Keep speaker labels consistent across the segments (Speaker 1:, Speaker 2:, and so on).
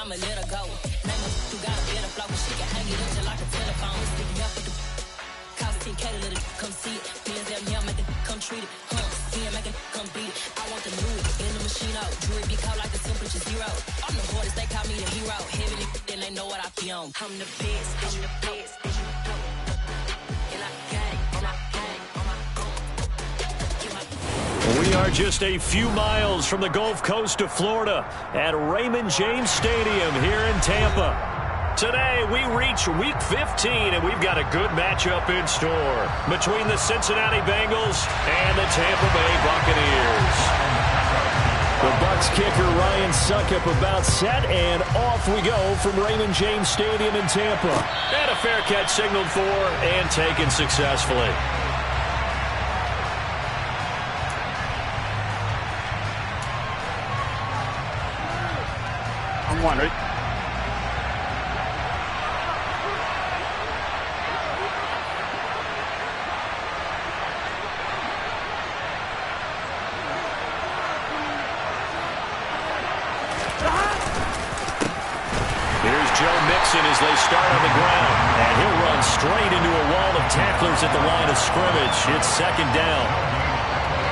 Speaker 1: I'ma let her go. Name her, you got a better flow, she can hang it up just like a telephone. Stick up with the cost 10K to let it come see it. Millions them here, make it come treat it. Here, make it come beat it. I want the new in the machine out. Jewelry be caught like the temperature zero. I'm the hardest, they call me the hero. Heavily, then they know what I be on. I'm the best, I'm the best. And I got it, and I got it on my own.
Speaker 2: We are just a few miles from the Gulf Coast of Florida at Raymond James Stadium here in Tampa. Today, we reach Week 15, and we've got a good matchup in store between the Cincinnati Bengals and the Tampa Bay Buccaneers. The Bucs kicker Ryan Succop about set, and off we go from Raymond James Stadium in Tampa. And a fair catch signaled for and taken successfully.
Speaker 3: I'm wondering.
Speaker 2: As they start on the ground, and he'll run straight into a wall of tacklers at the line of scrimmage. It's second down.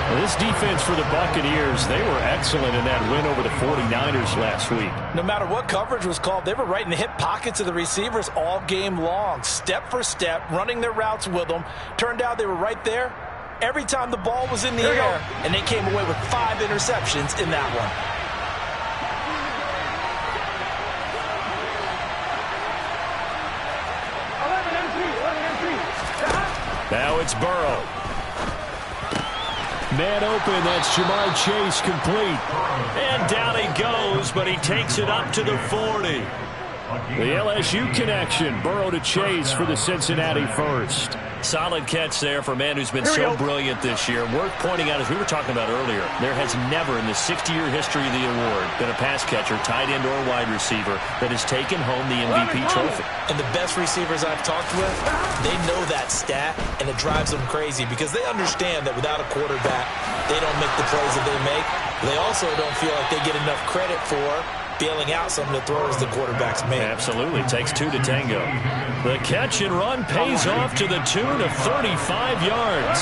Speaker 2: Well, this defense for the Buccaneers, they were excellent in that win over the 49ers last week.
Speaker 4: No matter what coverage was called, they were right in the hip pockets of the receivers all game long, step for step, running their routes with them. Turned out they were right there every time the ball was in the air, and they came away with 5 interceptions in that one.
Speaker 2: Now it's Burrow. Man open, that's Jamar Chase complete. And down he goes, but he takes it up to the 40. The LSU connection, Burrow to Chase for the Cincinnati first. Solid catch there for a man who's been so brilliant this year. Worth pointing out, as we were talking about earlier, there has never in the 60-year history of the award been a pass catcher, tight end, or wide receiver that has taken home the MVP trophy.
Speaker 4: And the best receivers I've talked with, they know that stat, and it drives them crazy because they understand that without a quarterback, they don't make the plays that they make. They also don't feel like they get enough credit for bailing out some of the throws the quarterbacks make.
Speaker 2: Absolutely. Takes 2 to tango. The catch and run pays off to the tune of 35 yards.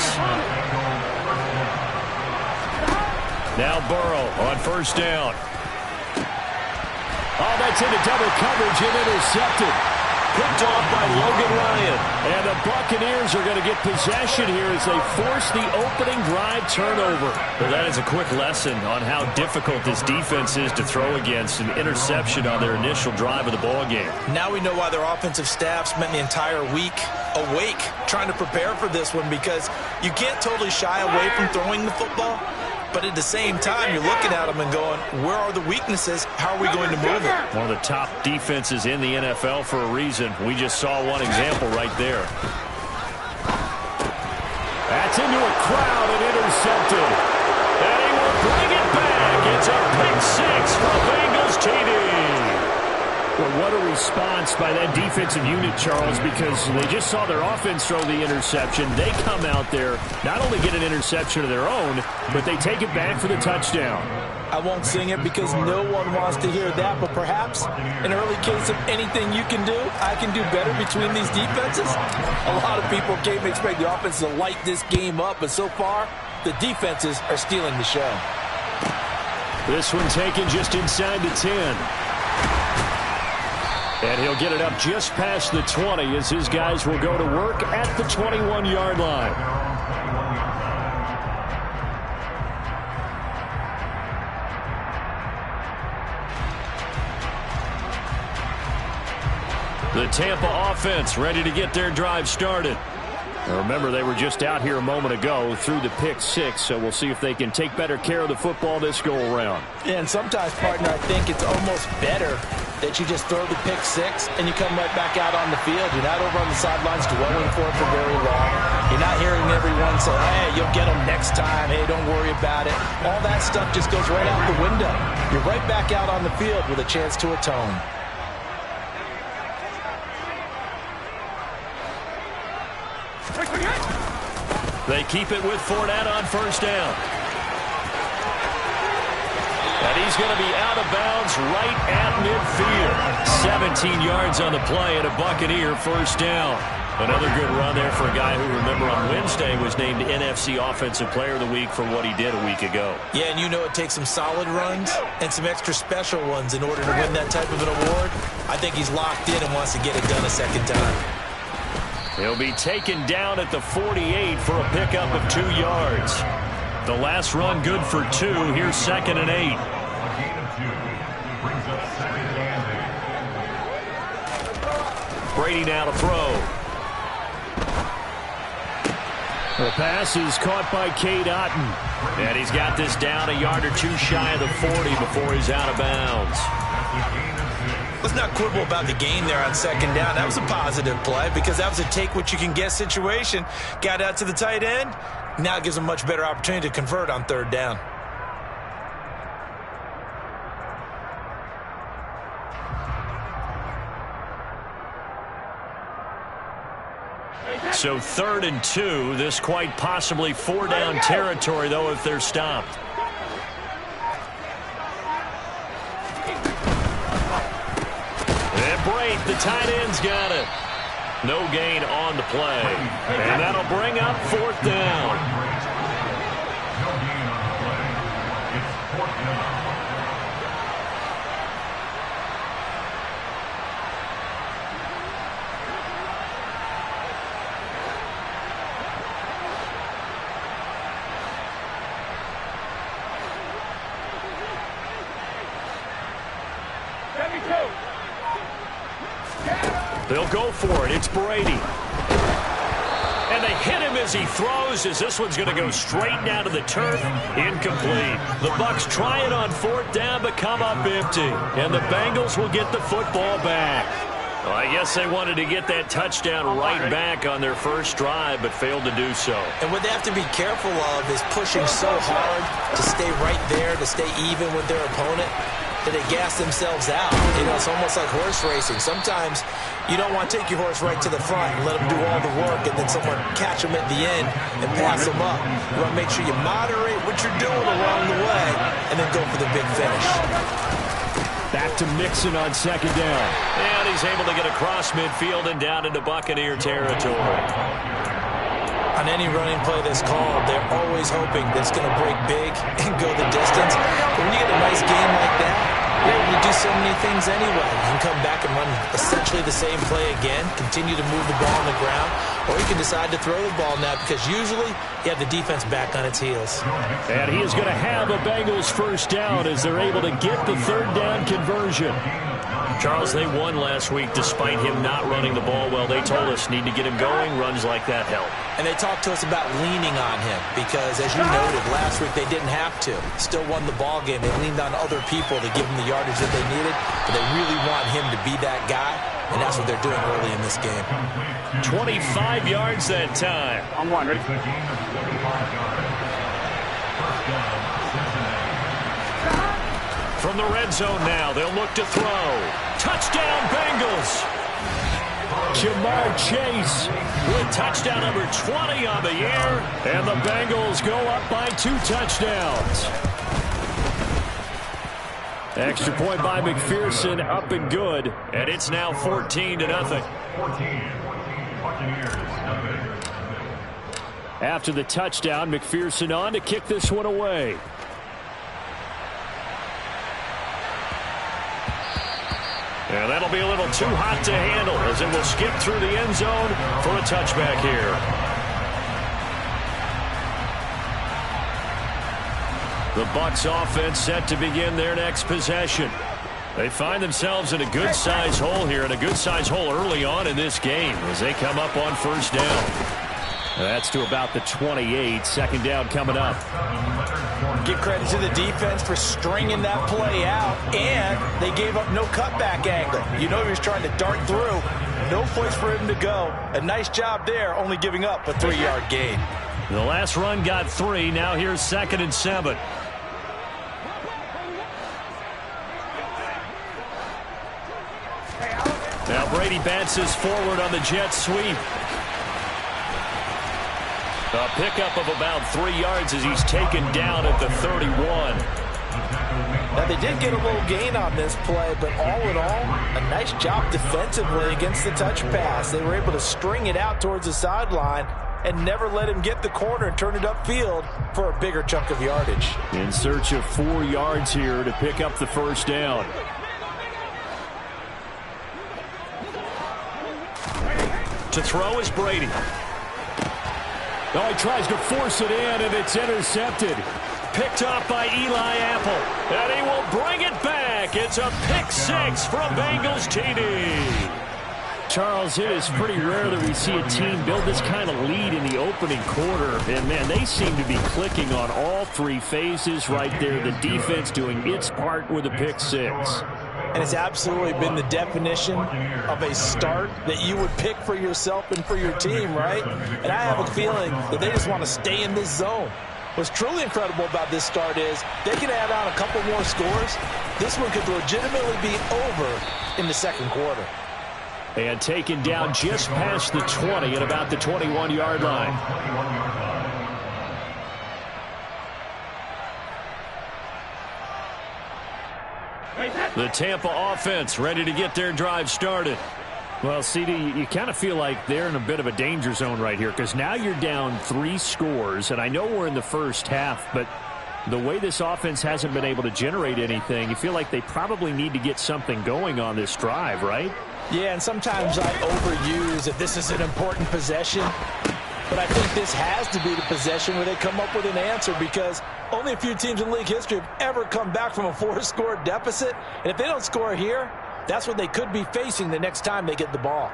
Speaker 2: Now Burrow on first down. Oh, that's into double coverage and intercepted. Picked off by Logan Ryan. And the Buccaneers are going to get possession here as they force the opening drive turnover. Well, that is a quick lesson on how difficult this defense is to throw against. An interception on their initial drive of the ballgame.
Speaker 4: Now we know why their offensive staff spent the entire week awake trying to prepare for this one, because you can't totally shy away from throwing the football. But at the same time, you're looking at them and going, where are the weaknesses? How are we going to move it?
Speaker 2: One of the top defenses in the NFL for a reason. We just saw one example right there. That's into a crowd and intercepted. And he will bring it back. It's a pick six for Bengals TD. Well, what a response by that defensive unit, Charles, because they just saw their offense throw the interception. They come out there, not only get an interception of their own, but they take it back for the touchdown.
Speaker 4: I won't sing it because no one wants to hear that, but perhaps an early case of anything you can do, I can do better between these defenses. A lot of people came to expect the offense to light this game up, but so far, the defenses are stealing the show.
Speaker 2: This one taken just inside the 10. And he'll get it up just past the 20 as his guys will go to work at the 21-yard line. The Tampa offense ready to get their drive started. Now remember, they were just out here a moment ago through the pick six, so we'll see if they can take better care of the football this go-around.
Speaker 4: Yeah, and sometimes, partner, I think it's almost better that you just throw the pick six and you come right back out on the field. You're not over on the sidelines dwelling for it for very long. You're not hearing everyone say, hey, you'll get them next time. Hey, don't worry about it. All that stuff just goes right out the window. You're right back out on the field with a chance to atone.
Speaker 2: They keep it with Fournette on first down. And he's going to be out of bounds right at midfield. 17 yards on the play and a Buccaneer first down. Another good run there for a guy who, remember, on Wednesday was named NFC Offensive Player of the Week for what he did a week ago.
Speaker 4: Yeah, and you know it takes some solid runs and some extra special ones in order to win that type of an award. I think he's locked in and wants to get it done a second time.
Speaker 2: He'll be taken down at the 48 for a pickup of 2 yards. The last run good for 2. Here's 2nd and 8. Brady now to throw. The pass is caught by Cade Otton. And he's got this down a yard or 2 shy of the 40 before he's out of bounds.
Speaker 4: Let's not quibble about the gain there on 2nd down. That was a positive play because that was a take-what-you-can-get situation. Got out to the tight end. Now it gives him a much better opportunity to convert on 3rd down.
Speaker 2: So 3rd and 2. This quite possibly 4-down territory, though, if they're stopped. And Brate, the tight end's got it. No gain on the play. And that'll bring up 4th down.
Speaker 3: It's 4th down.
Speaker 2: They'll go for it. It's Brady. And they hit him as he throws, as this one's going to go straight down to the turf. Incomplete. The Bucs try it on 4th down, but come up empty. And the Bengals will get the football back. Well, I guess they wanted to get that touchdown right back on their first drive, but failed to do so.
Speaker 4: And what they have to be careful of is pushing so hard to stay right there, to stay even with their opponent, that they gas themselves out. You know, it's almost like horse racing. Sometimes you don't want to take your horse right to the front and let them do all the work and then someone catch them at the end and pass them up. You want to make sure you moderate what you're doing along the way and then go for the big finish.
Speaker 2: Back to Mixon on 2nd down. And he's able to get across midfield and down into Buccaneer territory.
Speaker 4: On any running play that's called, they're always hoping that it's going to break big and go the distance. But when you get a nice game like that, you're able to do so many things anyway. You can come back and run essentially the same play again, continue to move the ball on the ground, or you can decide to throw the ball now because usually you have the defense back on its heels.
Speaker 2: And he is going to have a Bengals first down as they're able to get the 3rd down conversion. Charles, they won last week despite him not running the ball well. They told us need to get him going. Runs like that help.
Speaker 4: And they talked to us about leaning on him because, as you noted, last week they didn't have to. Still won the ball game. They leaned on other people to give them the yardage that they needed, but they really want him to be that guy, and that's what they're doing early in this game.
Speaker 2: 25 yards that time.
Speaker 3: On 1, ready?
Speaker 2: From the red zone now, they'll look to throw. Touchdown, Bengals! Jamar Chase with touchdown number 20 on the year, and the Bengals go up by 2 touchdowns. Extra point by McPherson, up and good, and it's now 14-0.
Speaker 3: 14. Buccaneers.
Speaker 2: After the touchdown, McPherson on to kick this one away. And that'll be a little too hot to handle as it will skip through the end zone for a touchback here. The Bucs offense set to begin their next possession. They find themselves in a good-sized hole here, and a good-sized hole early on in this game as they come up on 1st down. That's to about the 28. 2nd down coming up.
Speaker 4: Give credit to the defense for stringing that play out, and they gave up no cutback angle. You know he was trying to dart through. No place for him to go. A nice job there, only giving up a 3-yard gain.
Speaker 2: The last run got 3. Now here's 2nd and 7. Now Brady bounces forward on the jet sweep. A pickup of about 3 yards as he's taken down at the 31.
Speaker 4: Now, they did get a little gain on this play, but all in all, a nice job defensively against the touch pass. They were able to string it out towards the sideline and never let him get the corner and turn it upfield for a bigger chunk of yardage.
Speaker 2: In search of 4 yards here to pick up the first down. To throw is Brady. Oh, he tries to force it in, and it's intercepted. Picked up by Eli Apple. And he will bring it back. It's a pick 6 from Bengals TD. Charles, it is pretty rare that we see a team build this kind of lead in the opening quarter. And, man, they seem to be clicking on all 3 phases right there. The defense doing its part with a pick 6.
Speaker 4: And it's absolutely been the definition of a start that you would pick for yourself and for your team, right? And I have a feeling that they just want to stay in this zone. What's truly incredible about this start is they can add on a couple more scores. This one could legitimately be over in the second quarter.
Speaker 2: And taken down just past the 20 at about the 21-yard line. The Tampa offense ready to get their drive started. Well, CD, you kind of feel like they're in a bit of a danger zone right here because now you're down 3 scores, and I know we're in the first half, but the way this offense hasn't been able to generate anything, you feel like they probably need to get something going on this drive, right?
Speaker 4: Yeah, and sometimes I overuse if this is an important possession. But I think this has to be the possession where they come up with an answer because only a few teams in league history have ever come back from a 4-score deficit. And if they don't score here, that's what they could be facing the next time they get the ball.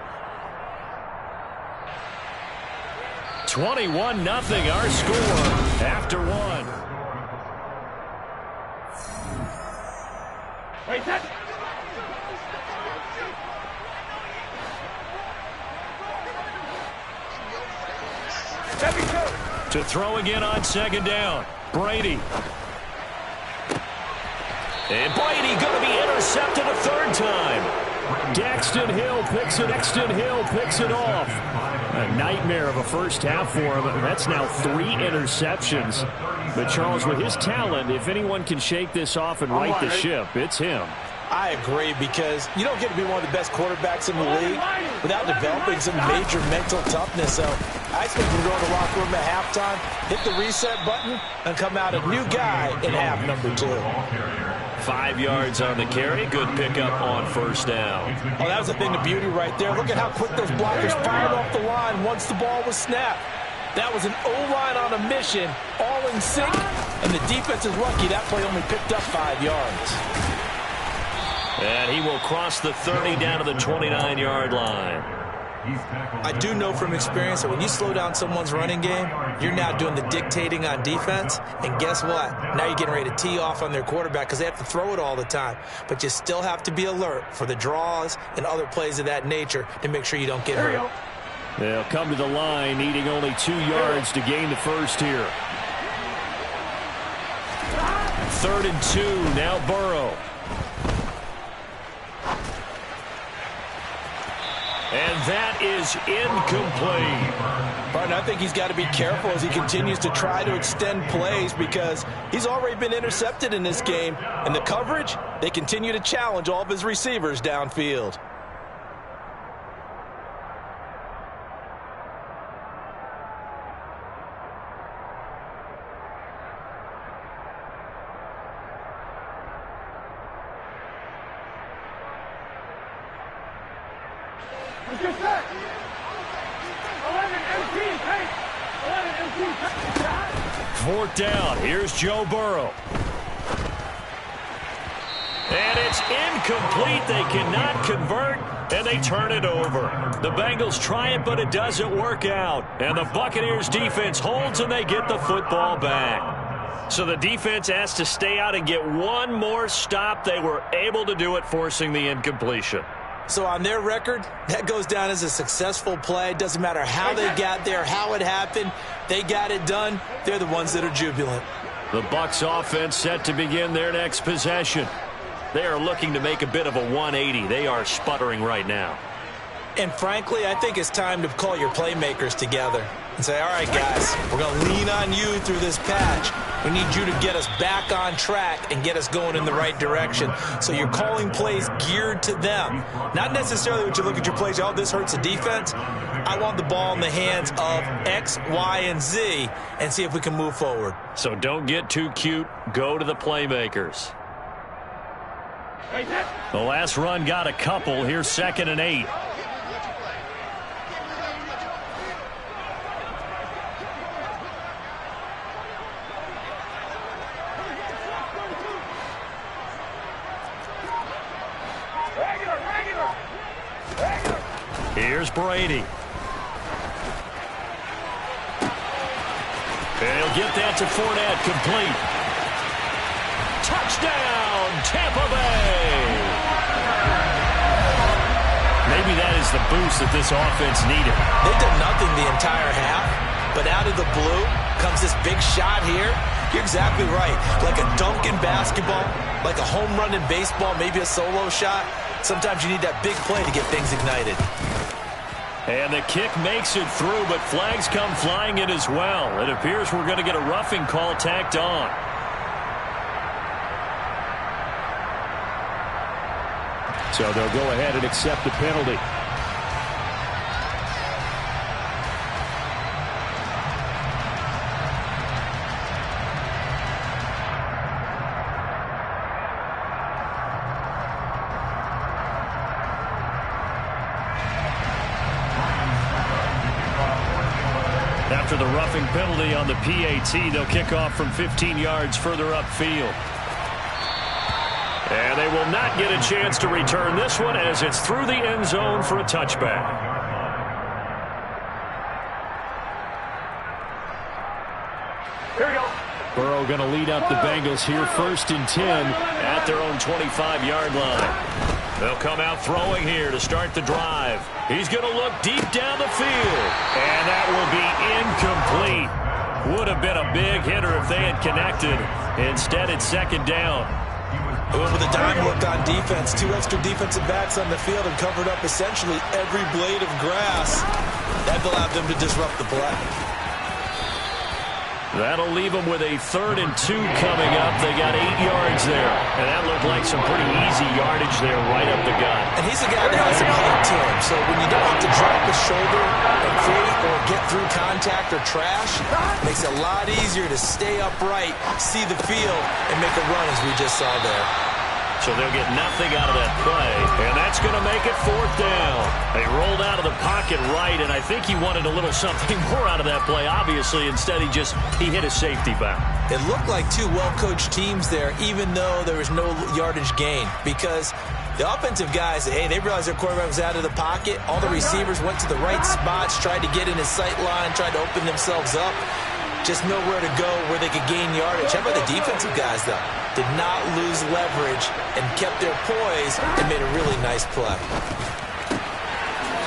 Speaker 2: 21-0 our score after 1.
Speaker 3: Wait, that.
Speaker 2: To throw again on second down. Brady. And Brady going to be intercepted a 3rd time. Daxton Hill picks it off. A nightmare of a first half for him. That's now 3 interceptions. But Charles, with his talent, if anyone can shake this off and right the ship, it's him.
Speaker 4: I agree because you don't get to be one of the best quarterbacks in the league without developing some major mental toughness. So I expect him to go to the locker room at halftime, hit the reset button, and come out a new guy in half number 2.
Speaker 2: 5 yards on the carry. Good pickup on first down.
Speaker 4: Oh, that was a thing of beauty right there. Look at how quick those blockers fired off the line once the ball was snapped. That was an O-line on a mission, all in sync, and the defense is lucky that play only picked up 5 yards.
Speaker 2: And he will cross the 30 down to the 29-yard line.
Speaker 5: I do know from experience that when you slow down someone's running game, you're now doing the dictating on defense. And guess what? Now you're getting ready to tee off on their quarterback because they have to throw it all the time. But you still have to be alert for the draws and other plays of that nature to make sure you don't get hurt.
Speaker 2: They'll come to the line, needing only 2 yards to gain the first here. 3rd and 2, now Burrow. And that is incomplete.
Speaker 4: But I think he's got to be careful as he continues to try to extend plays because he's already been intercepted in this game. And the coverage, they continue to challenge all of his receivers downfield.
Speaker 2: Fourth down. Here's Joe Burrow. And it's incomplete. They cannot convert, and they turn it over. The Bengals try it, but it doesn't work out. And the Buccaneers defense holds, and they get the football back. So the defense has to stay out and get one more stop. They were able to do it, forcing the incompletion.
Speaker 5: So on their record, that goes down as a successful play. It doesn't matter how they got there, how it happened. They got it done. They're the ones that are jubilant.
Speaker 2: The Bucs offense set to begin their next possession. They are looking to make a bit of a 180. They are sputtering right now.
Speaker 5: And frankly, I think it's time to call your playmakers together and say, all right, guys, we're going to lean on you through this patch. We need you to get us back on track and get us going in the right direction. So you're calling plays geared to them. Not necessarily when you look at your plays, oh, this hurts the defense. I want the ball in the hands of X, Y, and Z and see if we can move forward.
Speaker 2: So don't get too cute. Go to the playmakers. The last run got a couple. Here's 2nd and 8. Here's Brady. He'll get that to Fournette, complete. Touchdown, Tampa Bay. Maybe that is the boost that this offense needed.
Speaker 5: They've done nothing the entire half, but out of the blue comes this big shot here. You're exactly right. Like a dunk in basketball, like a home run in baseball, maybe a solo shot. Sometimes you need that big play to get things ignited.
Speaker 2: And the kick makes it through, but flags come flying in as well. It appears we're going to get a roughing call tacked on. So they'll go ahead and accept the penalty. After the roughing penalty on the PAT, they'll kick off from 15 yards further upfield. And they will not get a chance to return this one as it's through the end zone for a touchback. Here we go. Burrow going to lead up the Bengals here 1st and 10 at their own 25-yard line. They'll come out throwing here to start the drive. He's going to look deep down the field. And that will be incomplete. Would have been a big hitter if they had connected. Instead, it's 2nd down.
Speaker 5: Went with a dime look on defense. 2 extra defensive backs on the field and covered up essentially every blade of grass. That allowed them to disrupt the play.
Speaker 2: That'll leave them with a 3rd and 2 coming up. They got 8 yards there. And that looked like some pretty easy yardage there right up the gut.
Speaker 5: And he's a guy that has some height to him. So when you don't have to drop his shoulder and create or get through contact or trash, it makes it a lot easier to stay upright, see the field, and make a run as we just saw there.
Speaker 2: So they'll get nothing out of that play, and that's going to make it 4th down. They rolled out of the pocket right, and I think he wanted a little something more out of that play, obviously. Instead, he hit a safety back.
Speaker 5: It looked like 2 well-coached teams there, even though there was no yardage gain, because the offensive guys, hey, they realized their quarterback was out of the pocket. All the receivers went to the right spots, tried to get in his sight line, tried to open themselves up. Just know where to go, where they could gain yardage. How about the defensive guys, though? Did not lose leverage and kept their poise and made a really nice play.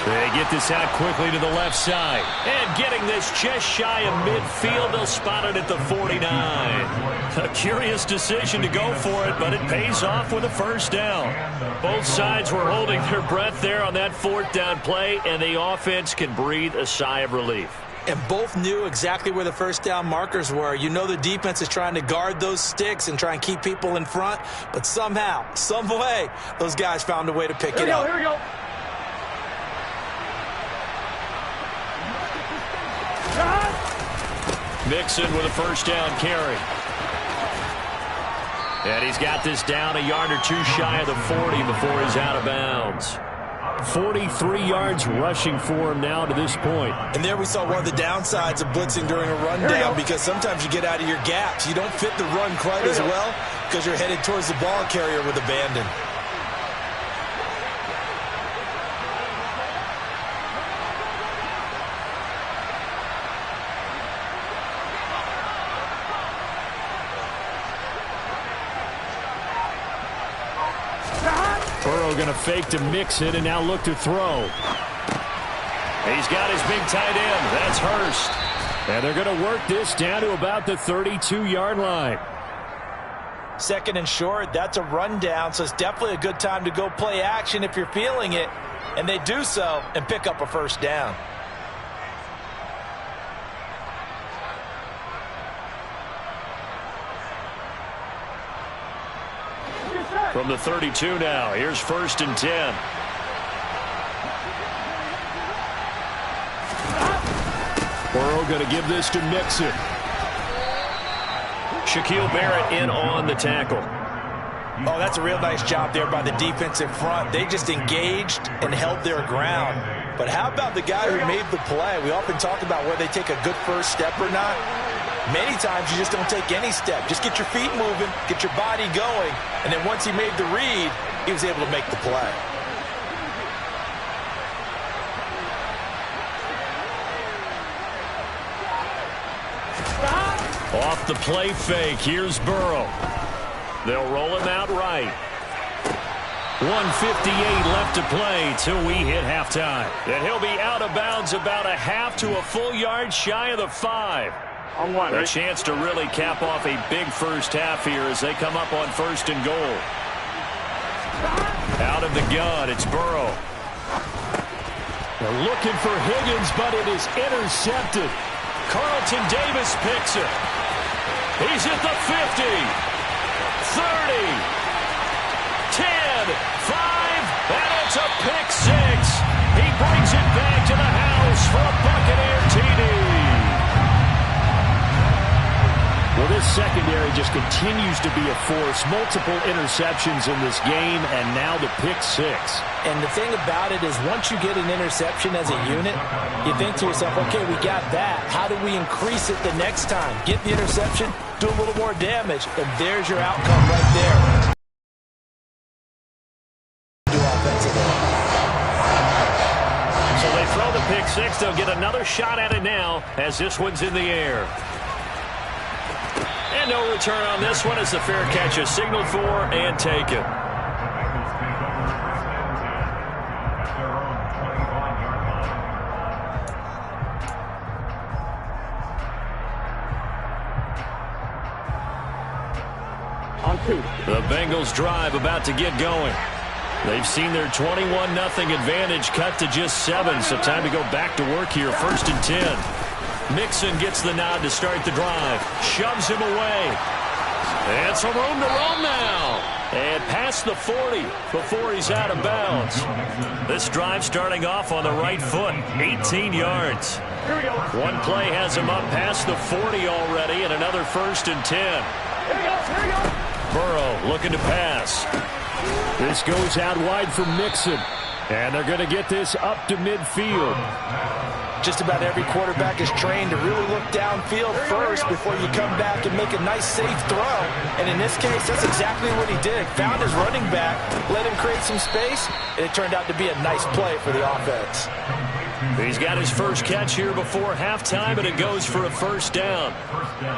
Speaker 2: They get this out quickly to the left side. And getting this just shy of midfield, they'll spot it at the 49. A curious decision to go for it, but it pays off with a 1st down. Both sides were holding their breath there on that 4th down play, and the offense can breathe a sigh of relief.
Speaker 5: And both knew exactly where the 1st down markers were. You know the defense is trying to guard those sticks and try and keep people in front, but somehow, some way, those guys found a way to pick it up.
Speaker 3: Here we go.
Speaker 2: Mixon with a 1st down carry. And he's got this down a yard or 2 shy of the 40 before he's out of bounds. 43 yards rushing for him now to this point.
Speaker 5: And there we saw one of the downsides of blitzing during a rundown, because sometimes you get out of your gaps. You don't fit the run quite as well because you're headed towards the ball carrier with abandon.
Speaker 2: Burrow going to fake to mix it and now look to throw. He's got his big tight end. That's Hurst. And they're going to work this down to about the 32-yard line.
Speaker 5: 2nd and short, that's a rundown, so it's definitely a good time to go play action if you're feeling it. And they do so and pick up a 1st down.
Speaker 2: From the 32 now, here's 1st and 10. Burrow going to give this to Mixon. Shaquille Barrett in on the tackle.
Speaker 4: Oh, that's a real nice job there by the defense in front. They just engaged and held their ground. But how about the guy who made the play? We often talk about whether they take a good first step or not. Many times you just don't take any step. Just get your feet moving, get your body going, and then once he made the read, he was able to make the play.
Speaker 2: Off the play fake, here's Burrow. They'll roll him out right. 1:58 left to play till we hit halftime. And he'll be out of bounds about a half to a full yard shy of the 5. A chance to really cap off a big first half here as they come up on 1st and goal. Out of the gun, it's Burrow. They're looking for Higgins, but it is intercepted. Carlton Davis picks it. He's at the 50, 30, 10, 5, and it's a pick 6. He brings it back to the house for a Buccaneer TD. Well, this secondary just continues to be a force. Multiple interceptions in this game, and now the pick 6.
Speaker 4: And the thing about it is once you get an interception as a unit, you think to yourself, okay, we got that. How do we increase it the next time? Get the interception, do a little more damage, and there's your outcome right there.
Speaker 2: So they throw the pick 6. They'll get another shot at it now as this one's in the air. And no return on this one as the fair catch is signaled for and taken. The Bengals drive about to get going. They've seen their 21-0 advantage cut to just 7, so time to go back to work here. 1st and 10. Mixon gets the nod to start the drive. Shoves him away. And some room to roam now. And past the 40 before he's out of bounds. This drive starting off on the right foot. 18 yards. One play has him up past the 40 already, and another 1st and 10. Burrow looking to pass. This goes out wide for Mixon. And they're going to get this up to midfield.
Speaker 4: Just about every quarterback is trained to really look downfield first before you come back and make a nice, safe throw. And in this case, that's exactly what he did. Found his running back, let him create some space, and it turned out to be a nice play for the offense.
Speaker 2: He's got his first catch here before halftime, and it goes for a 1st down.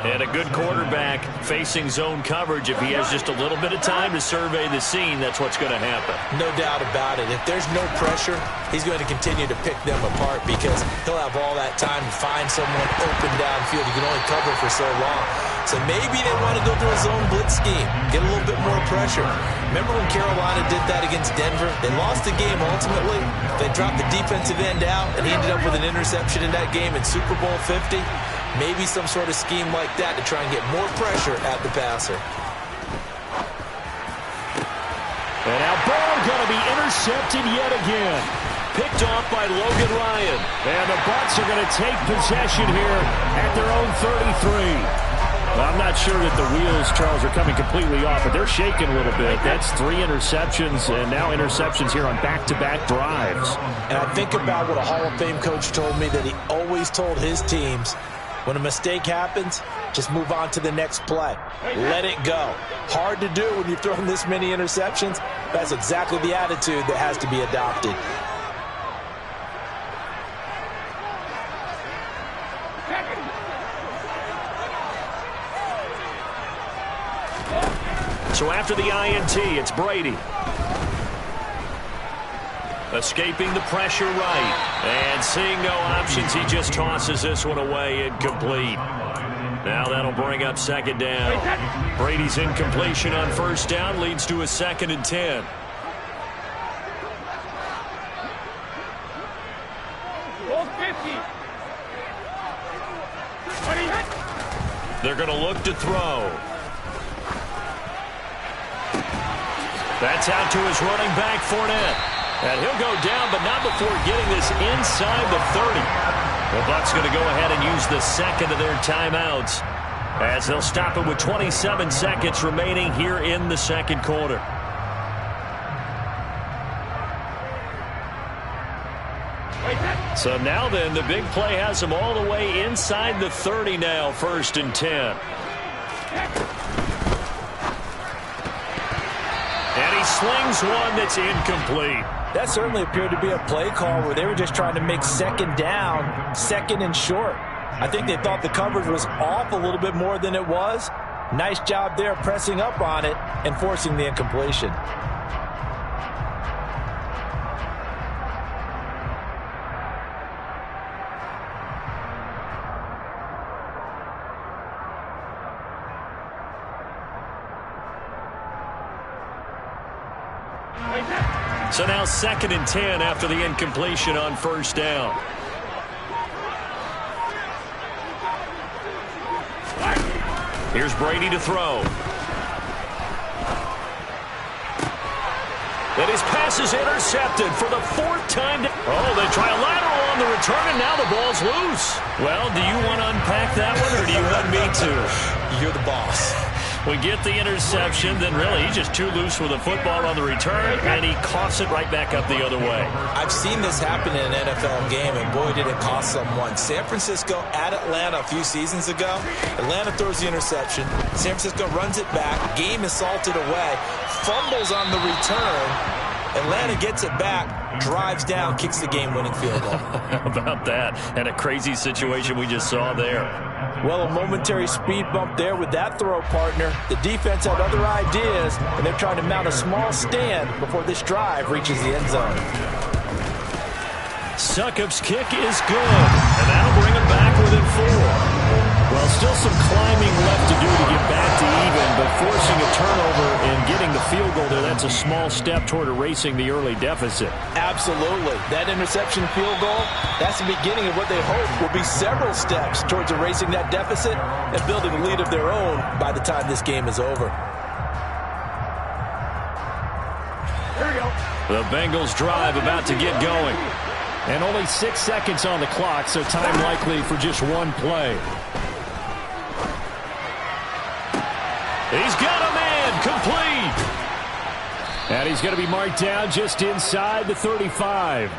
Speaker 2: And a good quarterback facing zone coverage. If he has just a little bit of time to survey the scene, that's what's going to happen.
Speaker 4: No doubt about it. If there's no pressure, he's going to continue to pick them apart because he'll have all that time to find someone open downfield. You can only cover for so long. So maybe they want to go through a zone blitz scheme, get a little bit more pressure. Remember when Carolina did that against Denver? They lost the game ultimately. They dropped the defensive end out, and he ended up with an interception in that game in Super Bowl 50. Maybe some sort of scheme like that to try and get more pressure at the passer.
Speaker 2: And now Burrow going to be intercepted yet again. Picked off by Logan Ryan. And the Bucs are going to take possession here at their own 33. Well, I'm not sure that the wheels, Charles, are coming completely off, but they're shaking a little bit. That's 3 interceptions, and now interceptions here on back-to-back drives.
Speaker 4: And I think about what a Hall of Fame coach told me that he always told his teams, when a mistake happens, just move on to the next play. Let it go. Hard to do when you've thrown this many interceptions. That's exactly the attitude that has to be adopted.
Speaker 2: So after the INT, it's Brady. Escaping the pressure right. And seeing no options, he just tosses this one away incomplete. Now that'll bring up 2nd down. Brady's incompletion on 1st down leads to a 2nd and 10. They're going to look to throw. That's out to his running back, Fournette. And he'll go down, but not before getting this inside the 30. The Bucs going to go ahead and use the second of their timeouts as they'll stop it with 27 seconds remaining here in the second quarter. So now then, the big play has him all the way inside the 30 now, 1st and 10. And he slings one that's incomplete.
Speaker 4: That certainly appeared to be a play call where they were just trying to make second down, 2nd and short. I think they thought the coverage was off a little bit more than it was. Nice job there pressing up on it and forcing the incompletion.
Speaker 2: So now 2nd and 10 after the incompletion on 1st down. Here's Brady to throw. And his pass is intercepted for the 4th time. Oh, they try a lateral on the return, and now the ball's loose. Well, do you want to unpack that one, or do you want me to?
Speaker 5: You're the boss.
Speaker 2: We get the interception, then really he's just too loose with the football on the return, and he coughs it right back up the other way.
Speaker 5: I've seen this happen in an NFL game, and boy, did it cost someone. San Francisco at Atlanta a few seasons ago. Atlanta throws the interception. San Francisco runs it back. Game is salted away. Fumbles on the return. Atlanta gets it back, drives down, kicks the game-winning field goal.
Speaker 2: How about that? And a crazy situation we just saw there.
Speaker 4: Well, a momentary speed bump there with that throw, partner. The defense had other ideas, and they're trying to mount a small stand before this drive reaches the end zone.
Speaker 2: Succop's kick is good, and that'll bring him back within 4. Well, still some climbing left to do to get back to even, but forcing a turnover and getting the field goal there, that's a small step toward erasing the early deficit.
Speaker 4: Absolutely. That interception field goal, that's the beginning of what they hope will be several steps towards erasing that deficit and building a lead of their own by the time this game is over.
Speaker 2: The Bengals drive about to get going. And only 6 seconds on the clock, so time likely for just one play. He's got a man, complete. And he's going to be marked down just inside the 35.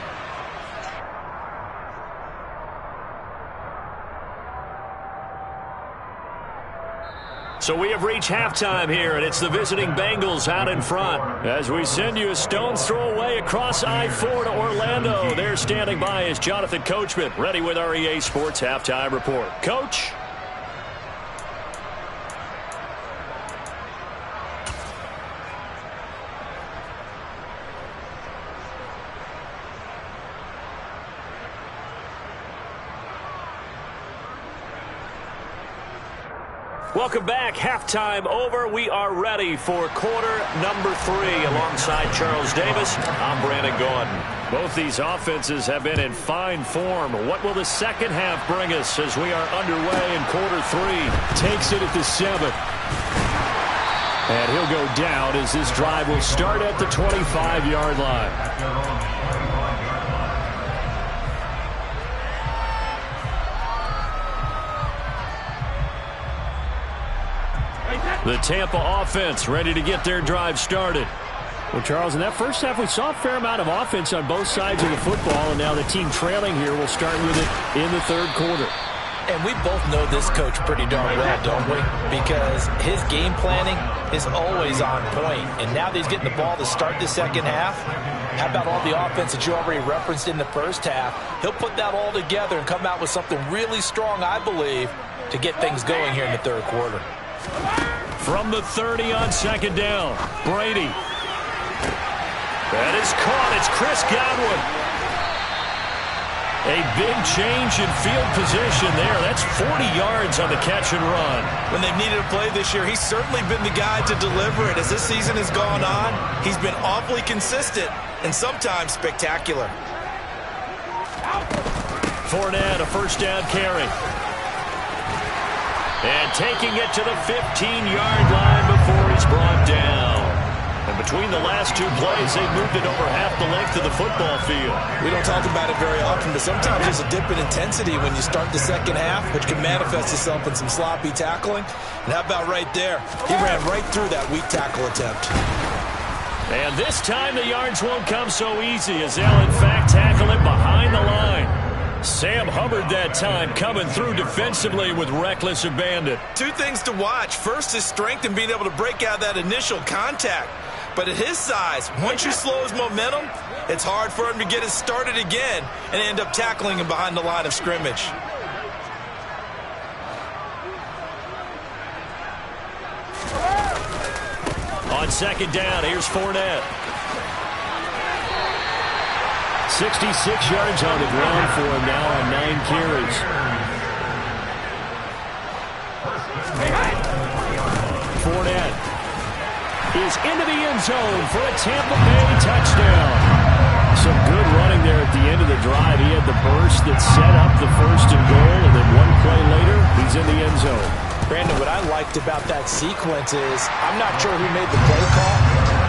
Speaker 2: So we have reached halftime here, and it's the visiting Bengals out in front. As we send you a stone's throw away across I-4 to Orlando. There standing by is Jonathan Coachman, ready with our EA Sports Halftime Report. Coach? Welcome back. Halftime over. We are ready for quarter number 3. Alongside Charles Davis, I'm Brandon Gordon. Both these offenses have been in fine form. What will the second half bring us as we are underway in quarter 3? Takes it at the 7. And he'll go down as this drive will start at the 25-yard line. The Tampa offense ready to get their drive started. Well, Charles, in that first half, we saw a fair amount of offense on both sides of the football, and now the team trailing here will start with it in the third quarter.
Speaker 4: And we both know this coach pretty darn well, don't we? Because his game planning is always on point. And now that he's getting the ball to start the second half, how about all the offense that you already referenced in the first half? He'll put that all together and come out with something really strong, I believe, to get things going here in the third quarter.
Speaker 2: From the 30 on second down, Brady. That is caught. It's Chris Godwin. A big change in field position there. That's 40 yards on the catch and run.
Speaker 5: When they've needed a play this year, he's certainly been the guy to deliver it. As this season has gone on, he's been awfully consistent and sometimes spectacular.
Speaker 2: Fournette, a first down carry. And taking it to the 15-yard line before he's brought down. And And between the last two plays, they've moved it over half the length of the football field.
Speaker 5: We don't talk about it very often, but sometimes there's a dip in intensity when you start the second half, which can manifest itself in some sloppy tackling. And how about right there? He ran right through that weak tackle attempt.
Speaker 2: And this time the yards won't come so easy as they'll, in fact, tackle it behind the line. Sam Hubbard that time coming through defensively with reckless abandon.
Speaker 5: Two things to watch. First, his strength and being able to break out that initial contact. But at his size, once you slow his momentum, it's hard for him to get it started again and end up tackling him behind the line of scrimmage.
Speaker 2: On second down, here's Fournette. 66 yards on the ground for him now on 9 carries. Fournette is into the end zone for a Tampa Bay touchdown. Some good running there at the end of the drive. He had the burst that set up the 1st and goal, and then one play later, he's in the end zone.
Speaker 4: Brandon, what I liked about that sequence is I'm not sure who made the play call,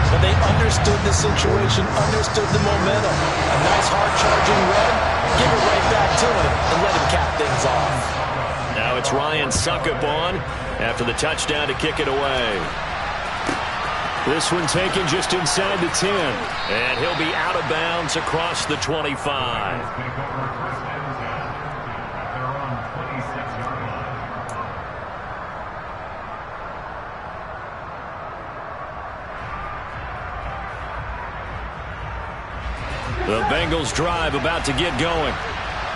Speaker 4: but they understood the situation, understood the momentum. A nice hard-charging run, give it right back to him, and let him cap things off.
Speaker 2: Now it's Ryan Suckup on after the touchdown to kick it away. This one taken just inside the 10, and he'll be out of bounds across the 25. The Bengals drive about to get going.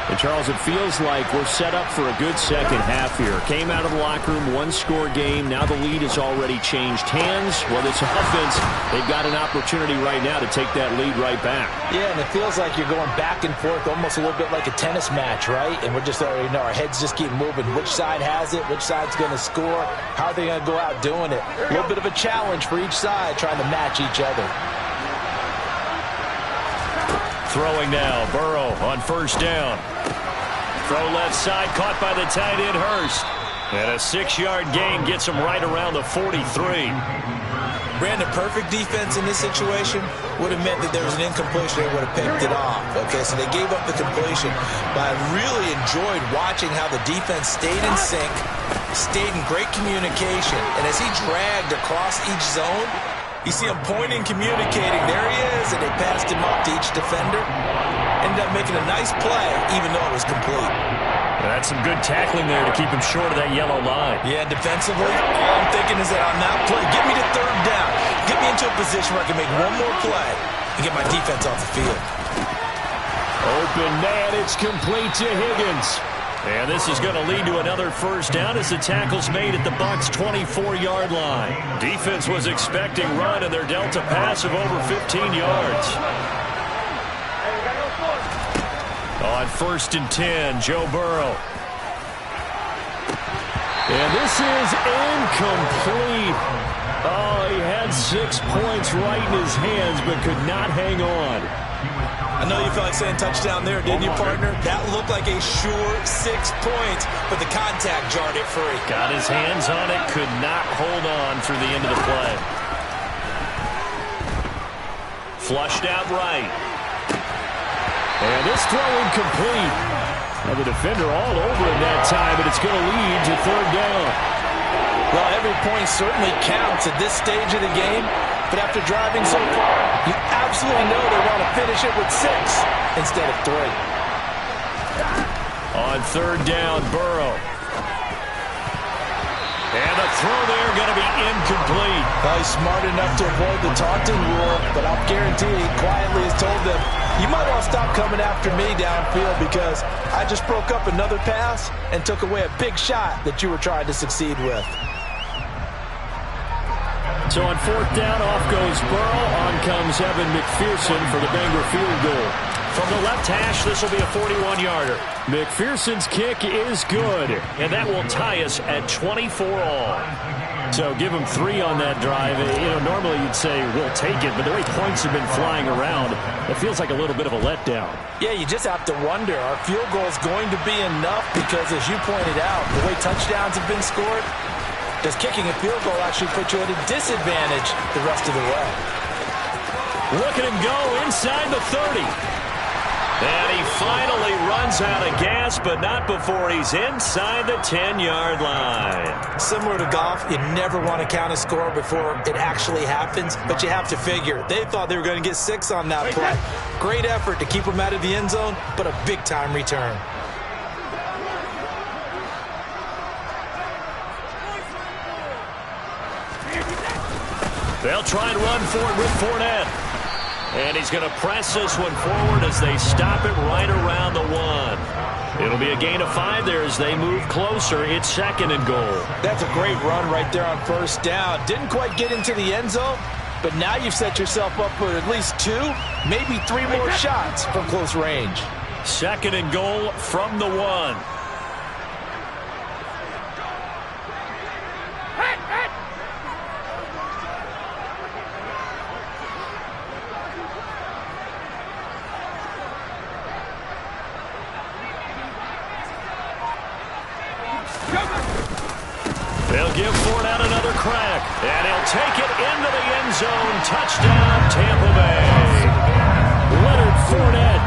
Speaker 2: And, Charles, it feels like we're set up for a good second half here. Came out of the locker room, one-score game. Now the lead has already changed hands. Well, this offense, they've got an opportunity right now to take that lead right back.
Speaker 4: Yeah, and it feels like you're going back and forth almost a little bit like a tennis match, right? And we're just already know our heads just keep moving. Which side has it? Which side's going to score? How are they going to go out doing it? A little bit of a challenge for each side trying to match each other.
Speaker 2: Throwing now, Burrow on first down. Throw left side, caught by the tight end Hurst. And a 6-yard gain gets him right around the 43.
Speaker 5: Brandon, perfect defense in this situation would have meant that there was an incompletion. They would have picked it off. Okay, so they gave up the completion. But I really enjoyed watching how the defense stayed in sync, stayed in great communication. And as he dragged across each zone, you see him pointing, communicating. There he is, and they passed him off to each defender. Ended up making a nice play, even though it was complete.
Speaker 2: That's some good tackling there to keep him short of that yellow line.
Speaker 5: Yeah, defensively, all I'm thinking is that on that play, get me to third down. Get me into a position where I can make one more play and get my defense off the field.
Speaker 2: Open man, it's complete to Higgins. And this is going to lead to another first down as the tackle's made at the Bucs' 24-yard line. Defense was expecting run, and they're dealt a pass of over 15 yards. On 1st and 10, Joe Burrow. And this is incomplete. Oh, he had 6 points right in his hands, but could not hang on.
Speaker 5: I know you felt like saying touchdown there, didn't you, partner? That looked like a sure 6 points, but the contact jarred it free.
Speaker 2: Got his hands on it, could not hold on through the end of the play. Flushed out right. And this throw incomplete. Now the defender all over him that time, but it's going to lead to third down.
Speaker 4: Well, every point certainly counts at this stage of the game. But after driving so far, you absolutely know they want to finish it with 6 instead of 3.
Speaker 2: On third down, Burrow. And the throw there going to be incomplete.
Speaker 4: Well, he's smart enough to avoid the taunting rule, but I'll guarantee he quietly has told them, you might want to stop coming after me downfield because I just broke up another pass and took away a big shot that you were trying to succeed with.
Speaker 2: So on fourth down, off goes Burrow. On comes Evan McPherson for the Bengals field goal. From the left hash, this will be a 41-yarder. McPherson's kick is good, and that will tie us at 24 all. So give him 3 on that drive. Normally you'd say we'll take it, but the way points have been flying around, it feels like a little bit of a letdown.
Speaker 4: Yeah, you just have to wonder, are field goals going to be enough? Because as you pointed out, the way touchdowns have been scored, Does kicking a field goal actually put you at a disadvantage the rest of the way?
Speaker 2: Look at him go inside the 30. And he finally runs out of gas, but not before he's inside the 10-yard line.
Speaker 5: Similar to golf, you never want to count a score before it actually happens, but you have to figure. They thought they were going to get 6 on that play. Great effort to keep them out of the end zone, but a big-time return.
Speaker 2: They'll try and run for it with Fournette. And he's going to press this one forward as they stop it right around the 1. It'll be a gain of 5 there as they move closer. It's 2nd and goal.
Speaker 4: That's a great run right there on first down. Didn't quite get into the end zone, but now you've set yourself up for at least 2, maybe 3 more shots from close range.
Speaker 2: 2nd and goal from the 1. They'll give Fournette another crack, and he'll take it into the end zone. Touchdown, Tampa Bay. Leonard Fournette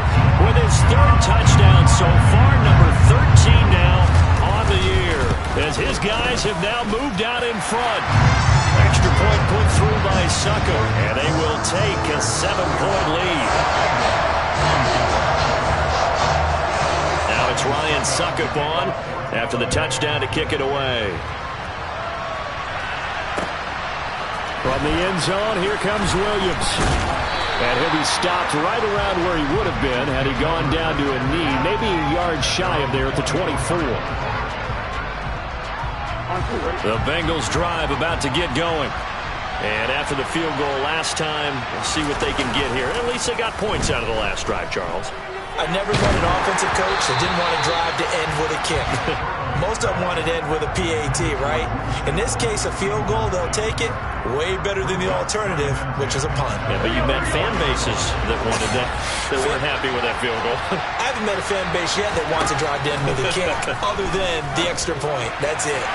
Speaker 2: with his 3rd touchdown so far, number 13 now on the year, as his guys have now moved out in front. Extra point put through by Succop, and they will take a 7-point lead. Now it's Ryan Succop on after the touchdown to kick it away. From the end zone, here comes Williams. And he'll be stopped right around where he would have been had he gone down to a knee, maybe a yard shy of there at the 24. The Bengals drive about to get going. And after the field goal last time, we'll see what they can get here. At least they got points out of the last drive, Charles.
Speaker 5: I've never met an offensive coach that didn't want to drive to end with a kick. Most of them wanted to end with a PAT, right? In this case, a field goal, they'll take it. Way better than the alternative, which is a punt.
Speaker 2: Yeah, but you met fan bases that wanted that, that weren't happy with that field goal.
Speaker 5: I haven't met a fan base yet that wants to drive to end with a kick, other than the extra point. That's it.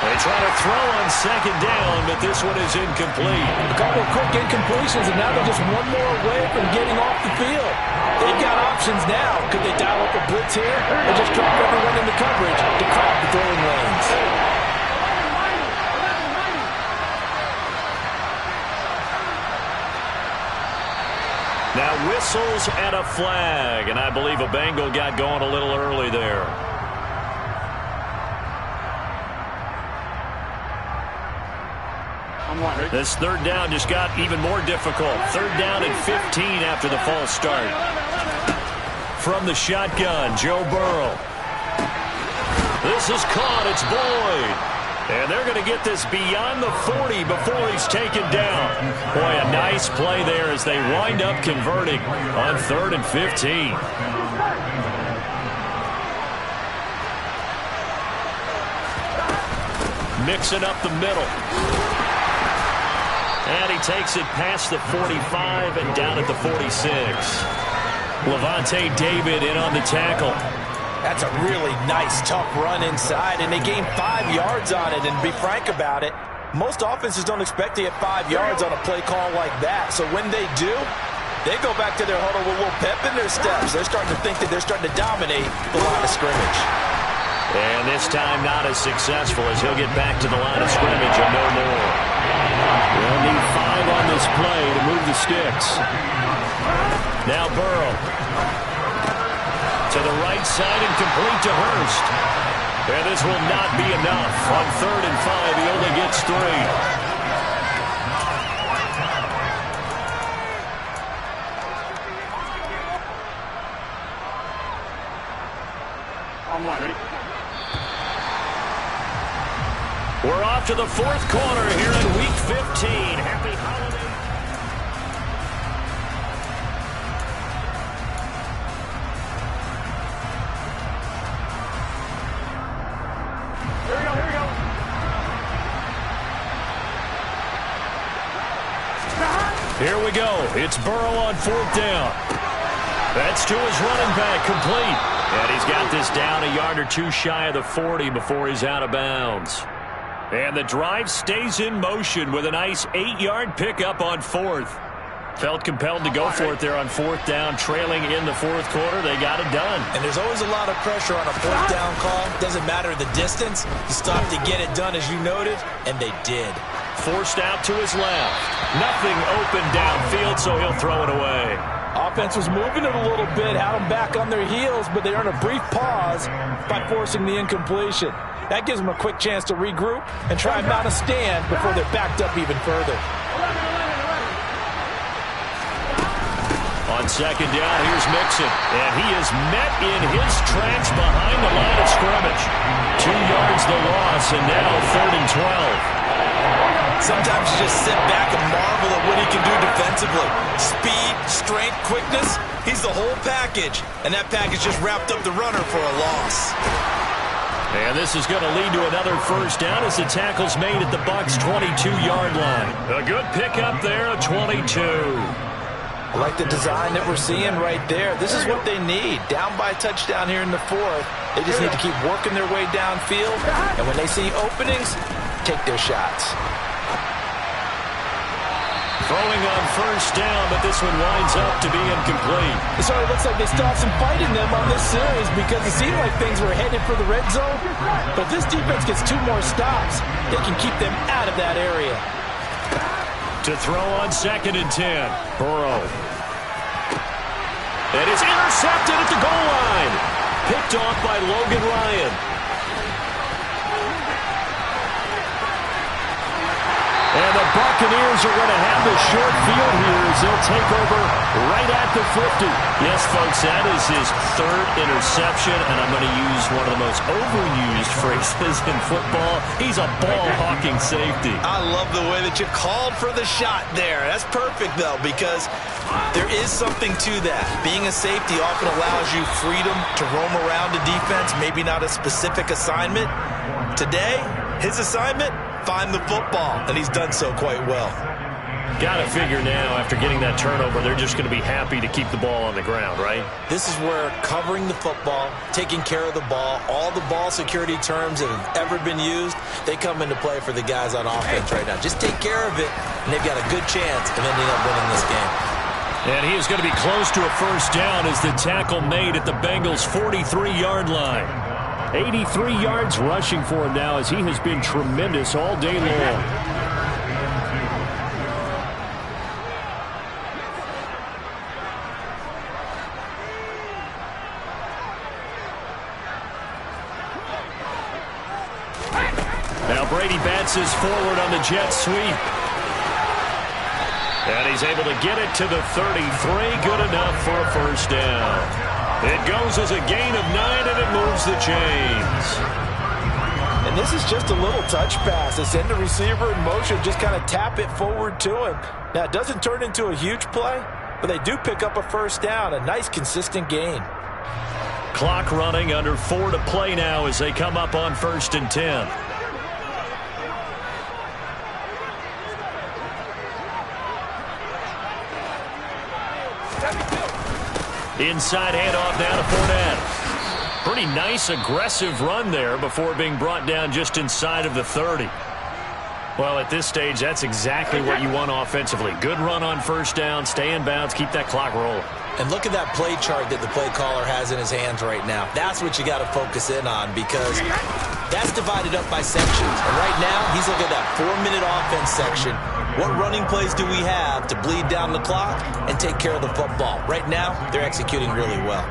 Speaker 2: They try to throw on 2nd down, but this one is incomplete.
Speaker 4: A couple of quick incompletions, and now they're just one more away from getting off the field. They've got options now. Could they dial up a blitz here or just drop everyone in the coverage to crowd the throwing lanes?
Speaker 2: Now whistles and a flag, and I believe a Bengal got going a little early there. This 3rd down just got even more difficult. 3rd down and 15 after the false start. From the shotgun, Joe Burrow. This is caught. It's Boyd. And they're going to get this beyond the 40 before he's taken down. Boy, a nice play there as they wind up converting on 3rd and 15. Mixing up the middle. And he takes it past the 45 and down at the 46. Levante David in on the tackle.
Speaker 4: That's a really nice, tough run inside, and they gained 5 yards on it. And to be frank about it, most offenses don't expect to get 5 yards on a play call like that. So when they do, they go back to their huddle with a little pep in their steps. They're starting to think that they're starting to dominate the line of scrimmage.
Speaker 2: And this time not as successful as he'll get back to the line of scrimmage and no more. They'll need 5 on this play to move the sticks. Now Burrow. To the right side and complete to Hurst. And this will not be enough. On 3rd and 5, he only gets 3. We're off to the 4th quarter here in Week 15. Happy holiday. Here we go. It's Burrow on 4th down. That's to his running back, complete. And he's got this down a yard or 2 shy of the 40 before he's out of bounds. And the drive stays in motion with a nice 8-yard pickup on 4th. Felt compelled to go for it there on 4th down, trailing in the 4th quarter. They got it done.
Speaker 5: And there's always a lot of pressure on a 4th down call. Doesn't matter the distance. You stop to get it done, as you noted, and they did.
Speaker 2: Forced out to his left. Nothing open downfield, so he'll throw it away.
Speaker 4: Offense was moving it a little bit, had them back on their heels, but they earned a brief pause by forcing the incompletion. That gives them a quick chance to regroup and try and mount a stand before they're backed up even further.
Speaker 2: On 2nd down, here's Mixon, and he is met in his tracks behind the line of scrimmage. 2 yards the loss, and now 3rd and 12.
Speaker 5: Sometimes you just sit back and marvel at what he can do defensively. Speed, strength, quickness, he's the whole package. And that package just wrapped up the runner for a loss.
Speaker 2: And this is going to lead to another 1st down as the tackle's made at the Bucs' 22-yard line. A good pickup there at 22.
Speaker 4: I like the design that we're seeing right there. This is what they need. Down by a touchdown here in the 4th. They just need to keep working their way downfield. And when they see openings, take their shots.
Speaker 2: Throwing on 1st down, but this one winds up to be incomplete.
Speaker 4: It sort of looks like they still have some fight in them on this series because it seemed like things were headed for the red zone. But this defense gets 2 more stops. They can keep them out of that area.
Speaker 2: To throw on 2nd and 10. Burrow. It is intercepted at the goal line. Picked off by Logan Ryan. And the Buccaneers are going to have the short field here as they'll take over right at the 50. Yes, folks, that is his 3rd interception, and I'm going to use one of the most overused phrases in football. He's a ball-hawking safety.
Speaker 5: I love the way that you called for the shot there. That's perfect, though, because there is something to that. Being a safety often allows you freedom to roam around a defense, maybe not a specific assignment. Today, his assignment, find the football, and he's done so quite well.
Speaker 2: Got to figure now, after getting that turnover, they're just going to be happy to keep the ball on the ground, right?
Speaker 5: This is where covering the football, taking care of the ball, all the ball security terms that have ever been used, they come into play for the guys on offense right now. Just take care of it, and they've got a good chance of ending up winning this game.
Speaker 2: And he is going to be close to a 1st down as the tackle made at the Bengals' 43-yard line. 83 yards rushing for him now as he has been tremendous all day long. Now Brady bounces forward on the jet sweep. And he's able to get it to the 33. Good enough for a 1st down. It goes as a gain of 9, and it moves the chains.
Speaker 4: And this is just a little touch pass. They send the receiver in motion, just kind of tap it forward to him. Now, it doesn't turn into a huge play, but they do pick up a 1st down, a nice, consistent gain.
Speaker 2: Clock running, under 4 to play now as they come up on 1st and 10. Inside handoff now to Fournette. Pretty nice, aggressive run there before being brought down just inside of the 30. Well, at this stage, that's exactly what you want offensively. Good run on 1st down, stay in bounds, keep that clock rolling.
Speaker 5: And look at that play chart that the play caller has in his hands right now. That's what you got to focus in on because that's divided up by sections. And right now, he's looking at that 4-minute offense section. What running plays do we have to bleed down the clock and take care of the football? Right now, they're executing really well.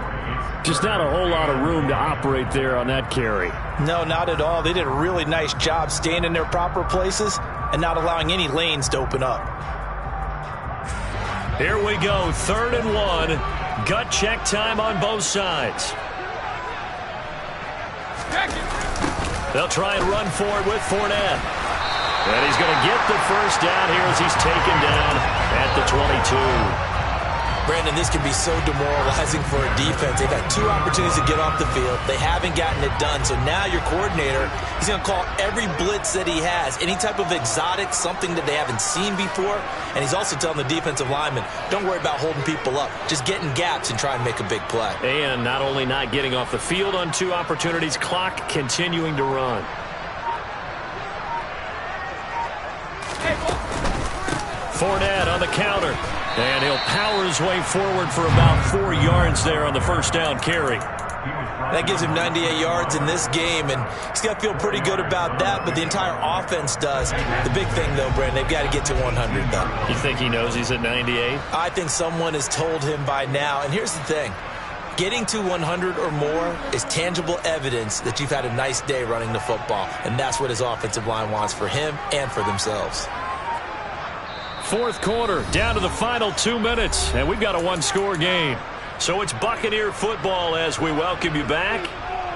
Speaker 2: Just not a whole lot of room to operate there on that carry.
Speaker 4: No, not at all. They did a really nice job staying in their proper places and not allowing any lanes to open up.
Speaker 2: Here we go, 3rd and 1. Gut check time on both sides. They'll try and run for it with Fournette. And he's going to get the 1st down here as he's taken down at the 22.
Speaker 5: Brandon, this can be so demoralizing for a defense. They've had 2 opportunities to get off the field. They haven't gotten it done. So now your coordinator, he's going to call every blitz that he has, any type of exotic, something that they haven't seen before. And he's also telling the defensive lineman, don't worry about holding people up. Just get in gaps and try and make a big play.
Speaker 2: And not only not getting off the field on 2 opportunities, clock continuing to run. Fournette on the counter. And he'll power his way forward for about 4 yards there on the first down carry.
Speaker 5: That gives him 98 yards in this game, and he's got to feel pretty good about that, but the entire offense does. The big thing, though, Brandon, they've got to get to 100, though.
Speaker 2: You think he knows he's at 98?
Speaker 5: I think someone has told him by now, and here's the thing. Getting to 100 or more is tangible evidence that you've had a nice day running the football, and that's what his offensive line wants for him and for themselves.
Speaker 2: Fourth quarter, down to the final 2 minutes, and we've got a one-score game. So it's Buccaneer football as we welcome you back.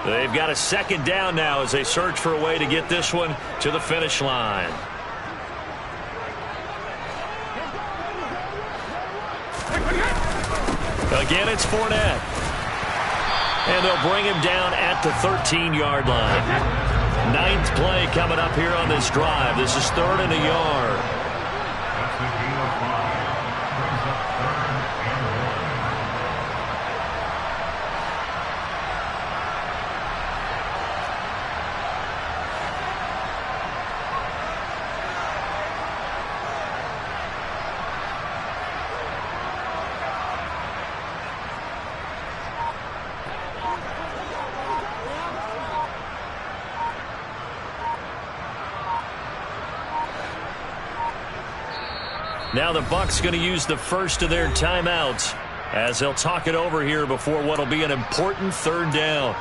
Speaker 2: They've got a second down now as they search for a way to get this one to the finish line. Again, it's Fournette. And they'll bring him down at the 13-yard line. 9th play coming up here on this drive. This is 3rd and a yard. Now the Bucs going to use the first of their timeouts as they'll talk it over here before what will be an important 3rd down.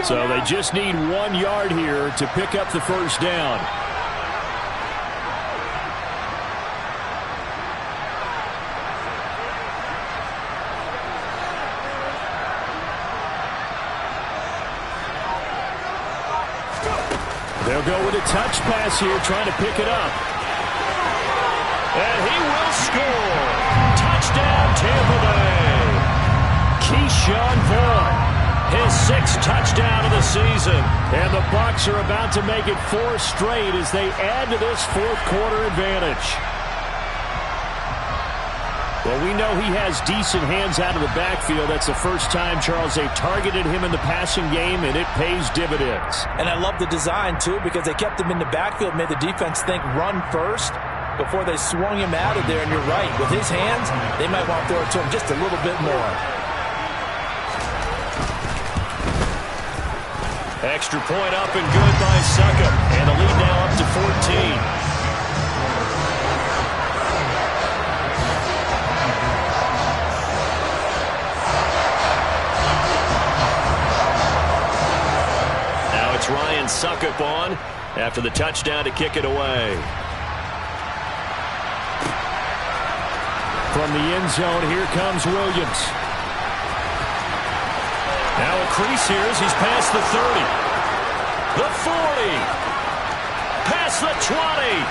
Speaker 2: So they just need 1 yard here to pick up the first down. They'll go with a touch pass here, trying to pick it up. And he will score. Touchdown, Tampa Bay. Keyshawn Vaughn, his 6th touchdown of the season. And the Bucs are about to make it 4 straight as they add to this 4th quarter advantage. Well, we know he has decent hands out of the backfield. That's the first time, Charles, they targeted him in the passing game, and it pays dividends.
Speaker 4: And I love the design, too, because they kept him in the backfield, made the defense think run first before they swung him out of there. And you're right, with his hands, they might want to throw it to him just a little bit more.
Speaker 2: Extra point up and good by Suckup. And the lead now up to 14. Ryan Suckup on after the touchdown to kick it away. From the end zone, here comes Williams. Now a crease here as he's past the 30. The 40. Past the 20.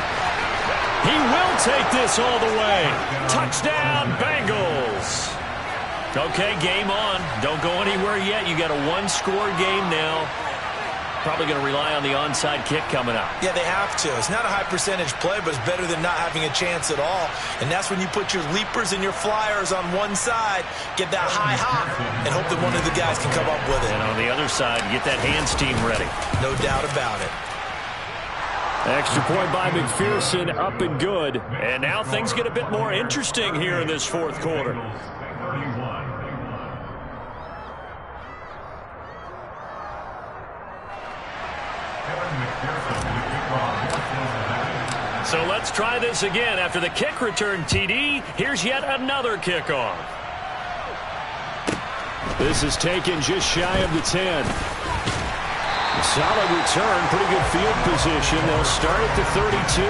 Speaker 2: He will take this all the way. Touchdown, Bengals. Okay, game on. Don't go anywhere yet. You got a one-score game now. Probably going to rely on the onside kick coming up.
Speaker 5: Yeah, they have to. It's not a high percentage play, but it's better than not having a chance at all. And that's when you put your leapers and your flyers on one side, get that high hop, and hope that one of the guys can come up with it.
Speaker 2: And on the other side, get that hands team ready.
Speaker 5: No doubt about it.
Speaker 2: Extra point by McPherson, up and good. And now things get a bit more interesting here in this 4th quarter. So let's try this again. After the kick return TD, here's yet another kickoff. This is taken just shy of the 10. Solid return, pretty good field position. They'll start at the 32.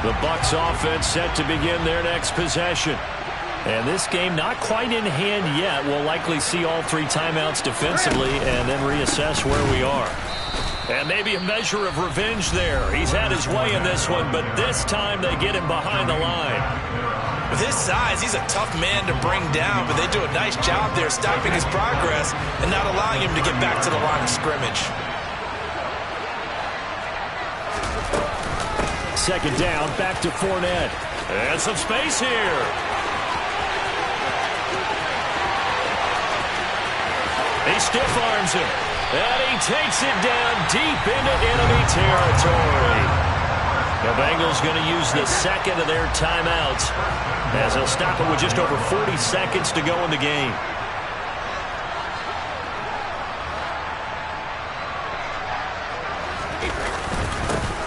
Speaker 2: The Bucs offense set to begin their next possession. And this game not quite in hand yet. We'll likely see all 3 timeouts defensively and then reassess where we are. And maybe a measure of revenge there. He's had his way in this one, but this time they get him behind the line.
Speaker 5: With his size, he's a tough man to bring down, but they do a nice job there stopping his progress and not allowing him to get back to the line of scrimmage.
Speaker 2: second down, back to Fournette. And some space here. He stiff arms him. And he takes it down deep into enemy territory. The Bengals going to use the second of their timeouts as they'll stop it with just over 40 seconds to go in the game.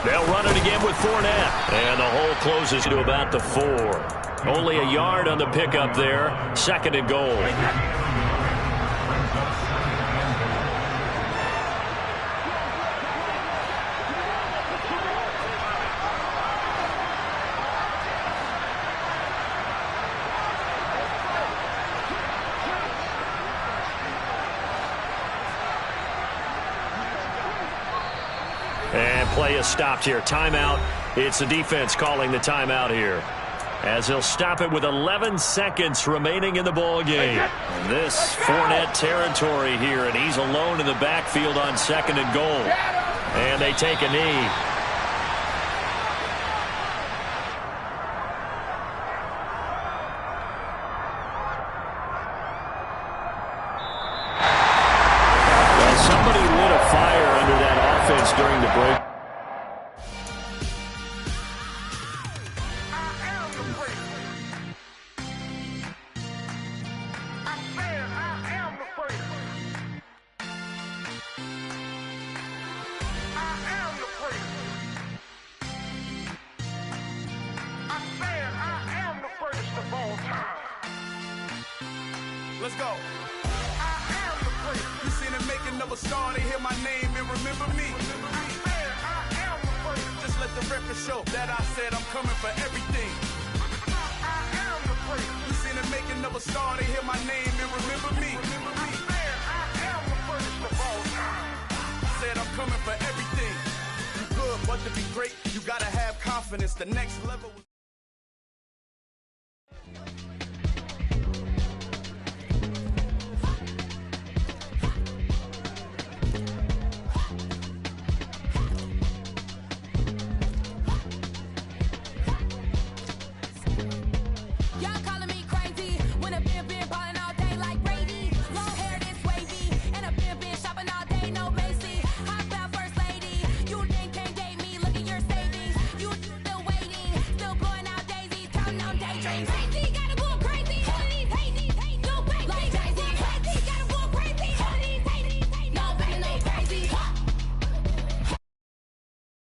Speaker 2: They'll run it again with Fournette. And the hole closes to about the 4. Only a yard on the pickup there. Second and goal. And play is stopped here. Timeout. It's the defense calling the timeout here, as they'll stop it with 11 seconds remaining in the ball game. This Fournette territory here, and he's alone in the backfield on second and goal. And they take a knee. Well, somebody lit a fire under that offense during the break.
Speaker 6: Let's go. I am the great. You seen it making of a star. They hear my name and remember me. I am the great. Just let the record show that I said I'm coming for everything. I am the great. You seen it making of a star. They hear my name and remember me. I am the greatest of all time. Said I'm coming for everything. You good, but to be great, you gotta have confidence. The next level.